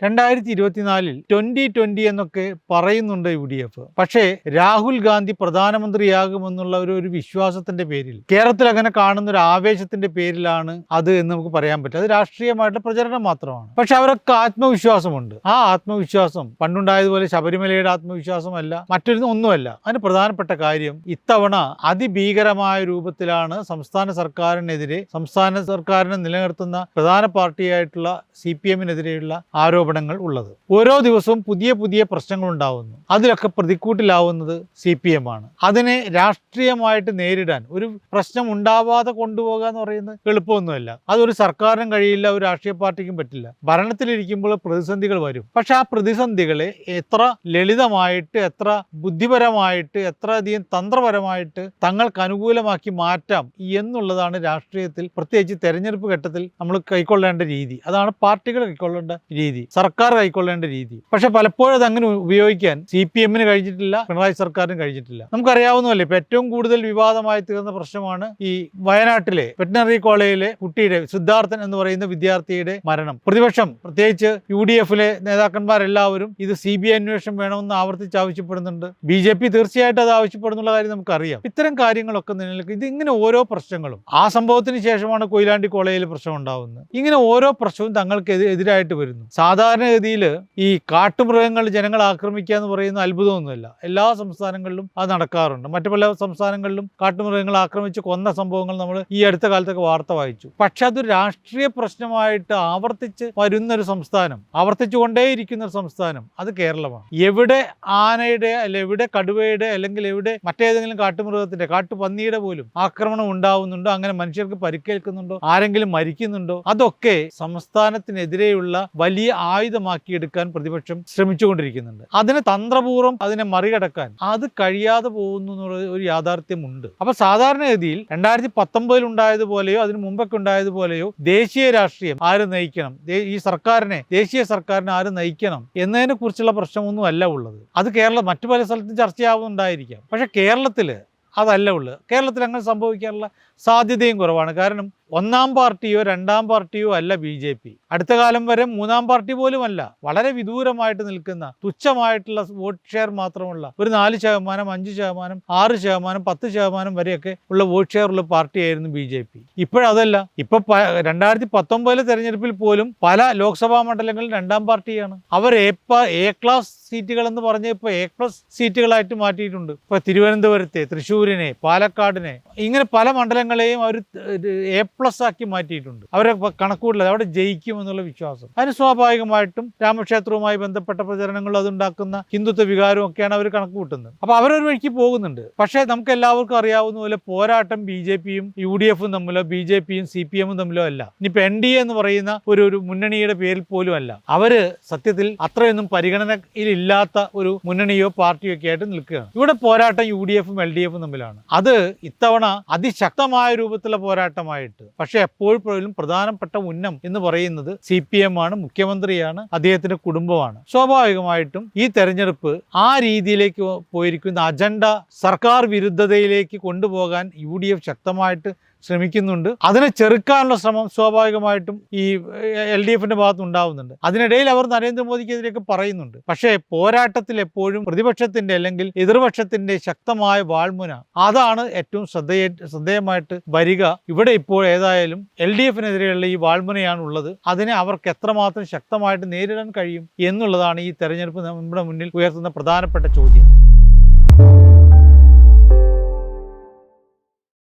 2024 2020 എന്നൊക്കെ പറയുന്നുണ്ട് UDF. പക്ഷേ രാഹുൽ ഗാന്ധി പ്രധാനമന്ത്രിയാകുമെന്നുള്ള ഒരു വിശ്വാസത്തിന്റെ പേരിൽ, കേരളത്തിൽ അങ്ങനെ കാണുന്ന ഒരു ആവേശത്തിന്റെ പേരിലാണ് അത് എന്ന് നമുക്ക് പറയാൻ പറ്റും. അത് രാഷ്ട്രീയമായിട്ട് പ്രചരണം മാത്രമാണ്. പക്ഷെ അവരൊക്കെ ആത്മവിശ്വാസമുണ്ട്. ആ ആത്മവിശ്വാസം പണ്ടുണ്ടായതുപോലെ ശബരിമലയുടെ ആത്മവിശ്വാസമല്ല, ഒന്നുമല്ല. അതിന് പ്രധാനപ്പെട്ട കാര്യം, ഇത്തവണ അതിഭീകരമായ രൂപത്തിലാണ് സംസ്ഥാന സർക്കാരിനെ നിലനിർത്തുന്ന പ്രധാന പാർട്ടിയായിട്ടുള്ള CPM-നെതിരെയുള്ള ആരോപണങ്ങൾ ഉള്ളത്. ഓരോ ദിവസവും പുതിയ പുതിയ പ്രശ്നങ്ങൾ ഉണ്ടാവുന്നു. അതിലൊക്കെ പ്രതിക്കൂട്ടിലാവുന്നത് CPM ആണ്. അതിനെ രാഷ്ട്രീയമായിട്ട് നേരിടാൻ, ഒരു പ്രശ്നം ഉണ്ടാവാതെ കൊണ്ടുപോകുക എന്ന് പറയുന്നത് എളുപ്പമൊന്നുമല്ല. അതൊരു സർക്കാരിനും കഴിയില്ല, ഒരു രാഷ്ട്രീയ പാർട്ടിക്കും പറ്റില്ല. ഭരണത്തിലിരിക്കുമ്പോൾ പ്രതിസന്ധികൾ വരും. പക്ഷെ ആ പ്രതിസന്ധികളെ എത്ര ലളിതമായിട്ട്, എത്ര ബുദ്ധിപരമായിട്ട്, എത്ര അധികം തന്ത്രപരമായിട്ട് തങ്ങൾക്ക് അനുകൂലമാക്കി മാറ്റാം എന്നുള്ളതാണ് രാഷ്ട്രീയത്തിൽ, പ്രത്യേകിച്ച് തെരഞ്ഞെടുപ്പ് ഘട്ടത്തിൽ നമ്മൾ കൈക്കൊള്ളേണ്ട രീതി. അതാണ് പാർട്ടികൾ കൈക്കൊള്ളേണ്ട രീതി, സർക്കാർ കൈക്കൊള്ളേണ്ട രീതി. പക്ഷെ പലപ്പോഴും അത് അങ്ങനെ ഉപയോഗിക്കാൻ CPM-ന് കഴിഞ്ഞിട്ടില്ല, പിണറായി സർക്കാരിന് കഴിഞ്ഞിട്ടില്ല. നമുക്കറിയാവുന്നതല്ലേ, ഇപ്പൊ ഏറ്റവും കൂടുതൽ വിവാദമായി തീർന്ന പ്രശ്നമാണ് ഈ വയനാട്ടിലെ വെറ്റിനറി കോളേജിലെ കുട്ടിയുടെ, സിദ്ധാർത്ഥൻ എന്ന് പറയുന്ന വിദ്യാർത്ഥിയുടെ മരണം. പ്രതിപക്ഷം, പ്രത്യേകിച്ച് UDF-ലെ നേതാക്കന്മാരെല്ലാവരും ഇത് CBI അന്വേഷണം വേണമെന്ന് ആവർത്തിച്ച് ആവശ്യപ്പെടുന്നുണ്ട്. BJP തീർച്ചയായിട്ടും അത് ആവശ്യപ്പെടുന്നുള്ള കാര്യം നമുക്കറിയാം. ഇത്തരം കാര്യങ്ങളൊക്കെ നിലനിൽക്കും. ഇതിങ്ങനെ ഓരോ പ്രശ്നങ്ങളും, ആ സംഭവത്തിന് ശേഷമാണ് കൊയിലാണ്ടി കോളേജിൽ പ്രശ്നം ഉണ്ടാവുന്നത്. ഇങ്ങനെ ഓരോ പ്രശ്നവും തങ്ങൾക്ക് എതിരായിട്ട് വരുന്നു. സാധാരണഗതിയിൽ ഈ കാട്ടുമൃഗങ്ങൾ ജനങ്ങളെ ആക്രമിക്കുക എന്ന് പറയുന്ന അത്ഭുതമൊന്നുമില്ല. എല്ലാ സംസ്ഥാനങ്ങളിലും അത് നടക്കാറുണ്ട്. മറ്റു പല സംസ്ഥാനങ്ങളിലും കാട്ടുമൃഗങ്ങൾ ആക്രമിച്ച് കൊന്ന സംഭവങ്ങൾ നമ്മൾ ഈ അടുത്ത കാലത്തൊക്കെ വാർത്ത വായിച്ചു. പക്ഷെ അതൊരു രാഷ്ട്രീയ പ്രശ്നമായിട്ട് ആവർത്തിച്ച് വരുന്നൊരു സംസ്ഥാനം, ആവർത്തിച്ചുകൊണ്ടേയിരിക്കുന്ന ഒരു സംസ്ഥാനം, അത് കേരളമാണ്. എവിടെ ആനയുടെ, അല്ലെ എവിടെ കടുവയുടെ, അല്ലെങ്കിൽ എവിടെ മറ്റേതെങ്കിലും കാട്ടുമൃഗത്തിന്റെ, കാട്ടുപന്നിയുടെ പോലും ആക്രമണം ഉണ്ടാവുന്നുണ്ടോ, അങ്ങനെ മനുഷ്യർക്ക് പരിക്കേൽക്കുന്നുണ്ടോ, ആരെങ്കിലും മരിക്കുന്നുണ്ടോ, അതൊക്കെ സംസ്ഥാനത്തിനെതിരെയുള്ള വലിയ ആയുധമാക്കിയെടുക്കാൻ പ്രതിപക്ഷം ശ്രമിച്ചുകൊണ്ടിരിക്കുന്നുണ്ട്. അതിനെ തന്ത്രപൂർവ്വം അതിനെ മറികടക്കാൻ അത് കഴിയാതെ പോകുന്നു എന്നുള്ള ഒരു യാഥാർത്ഥ്യമുണ്ട്. അപ്പൊ സാധാരണഗതിയിൽ 2019 ഉണ്ടായതുപോലെയോ അതിന് മുമ്പൊക്കെ ഉണ്ടായതുപോലെയോ ദേശീയ രാഷ്ട്രീയം ആര് നയിക്കണം, ഈ സർക്കാരിനെ, ദേശീയ സർക്കാരിനെ ആര് നയിക്കണം എന്നതിനെ കുറിച്ചുള്ള പ്രശ്നമൊന്നും അല്ല ഉള്ളത്. അത് മറ്റു പല സ്ഥലത്തും ചർച്ചയാവുന്നുണ്ടായിരിക്കാം. പക്ഷെ കേരളത്തില് അതല്ല ഉള്ളത്. കേരളത്തിൽ അങ്ങനെ സംഭവിക്കാനുള്ള സാധ്യതയും കുറവാണ്. കാരണം ഒന്നാം പാർട്ടിയോ രണ്ടാം പാർട്ടിയോ അല്ല BJP. അടുത്ത കാലം വരെ മൂന്നാം പാർട്ടി പോലും അല്ല. വളരെ വിദൂരമായിട്ട് നിൽക്കുന്ന, തുച്ഛമായിട്ടുള്ള വോട്ട് ഷെയർ മാത്രമുള്ള ഒരു 4%, 5%, 6%, 10% വരെയൊക്കെ ഉള്ള വോട്ട് ഷെയർ ഉള്ള പാർട്ടിയായിരുന്നു BJP. ഇപ്പോഴതല്ല. ഇപ്പൊ 2019 തെരഞ്ഞെടുപ്പിൽ പോലും പല ലോക്സഭാ മണ്ഡലങ്ങളിൽ രണ്ടാം പാർട്ടിയാണ്. അവർ A ക്ലാസ് സീറ്റുകൾ എന്ന് പറഞ്ഞ് ഇപ്പോൾ A+ സീറ്റുകളായിട്ട് മാറ്റിയിട്ടുണ്ട്. ഇപ്പൊ തിരുവനന്തപുരത്തെ, തൃശ്ശൂരിനെ, പാലക്കാടിനെ, ഇങ്ങനെ പല മണ്ഡലങ്ങളെയും അവർ A+ ആക്കി മാറ്റിയിട്ടുണ്ട്. അവരെ കണക്കൂടില്ല, അവിടെ ജയിക്കുമെന്നുള്ള വിശ്വാസം. അതിന് സ്വാഭാവികമായിട്ടും രാമക്ഷേത്രവുമായി ബന്ധപ്പെട്ട പ്രചരണങ്ങളും അതുണ്ടാക്കുന്ന ഹിന്ദുത്വ വികാരവും ഒക്കെയാണ് അവർ കണക്ക് കൂട്ടുന്നത്. അപ്പൊ അവരൊരു വഴിക്ക് പോകുന്നുണ്ട്. പക്ഷേ നമുക്ക് എല്ലാവർക്കും അറിയാവുന്ന പോലെ പോരാട്ടം BJP-യും UDF-ഉം തമ്മിലോ, BJP-യും CPM-ഉം തമ്മിലോ അല്ല. ഇനിയിപ്പോ NDA എന്ന് പറയുന്ന ഒരു മുന്നണിയുടെ പേരിൽ പോലും അല്ല. അവര് സത്യത്തിൽ അത്രയൊന്നും പരിഗണനയിലില്ലാത്ത ഒരു മുന്നണിയോ പാർട്ടിയോ ഒക്കെ ആയിട്ട് നിൽക്കുകയാണ്. ഇവിടെ പോരാട്ടം UDF-ഉം LDF-ഉം തമ്മിലാണ്. അത് ഇത്തവണ അതിശക്തമായ രൂപത്തിലുള്ള പോരാട്ടമായിട്ട്. പക്ഷെ എപ്പോഴും പ്രധാനപ്പെട്ട ഉന്നം എന്ന് പറയുന്നത് CPM ആണ്, മുഖ്യമന്ത്രിയാണ്, അദ്ദേഹത്തിന്റെ കുടുംബമാണ്. സ്വാഭാവികമായിട്ടും ഈ തെരഞ്ഞെടുപ്പ് ആ രീതിയിലേക്ക് പോയിരിക്കുന്ന അജണ്ട സർക്കാർ വിരുദ്ധതയിലേക്ക് കൊണ്ടുപോകാൻ UDF ശക്തമായിട്ട് ശ്രമിക്കുന്നുണ്ട്. അതിനെ ചെറുക്കാനുള്ള ശ്രമം സ്വാഭാവികമായിട്ടും ഈ LDF-ന്റെ ഭാഗത്ത് ഉണ്ടാവുന്നുണ്ട്. അതിനിടയിൽ അവർ നരേന്ദ്രമോദിക്കെതിരെയൊക്കെ പറയുന്നുണ്ട്. പക്ഷേ പോരാട്ടത്തിൽ എപ്പോഴും പ്രതിപക്ഷത്തിന്റെ അല്ലെങ്കിൽ എതിർപക്ഷത്തിന്റെ ശക്തമായ വാൾമുന, അതാണ് ഏറ്റവും ശ്രദ്ധേയമായിട്ട് വരിക. ഇവിടെ ഇപ്പോൾ ഏതായാലും LDF-നെതിരെയുള്ള ഈ വാൾമുനയാണ് ഉള്ളത്. അതിനെ അവർക്ക് എത്രമാത്രം ശക്തമായിട്ട് നേരിടാൻ കഴിയും എന്നുള്ളതാണ് ഈ തെരഞ്ഞെടുപ്പ് നമ്മുടെ മുന്നിൽ ഉയർത്തുന്ന പ്രധാനപ്പെട്ട ചോദ്യം.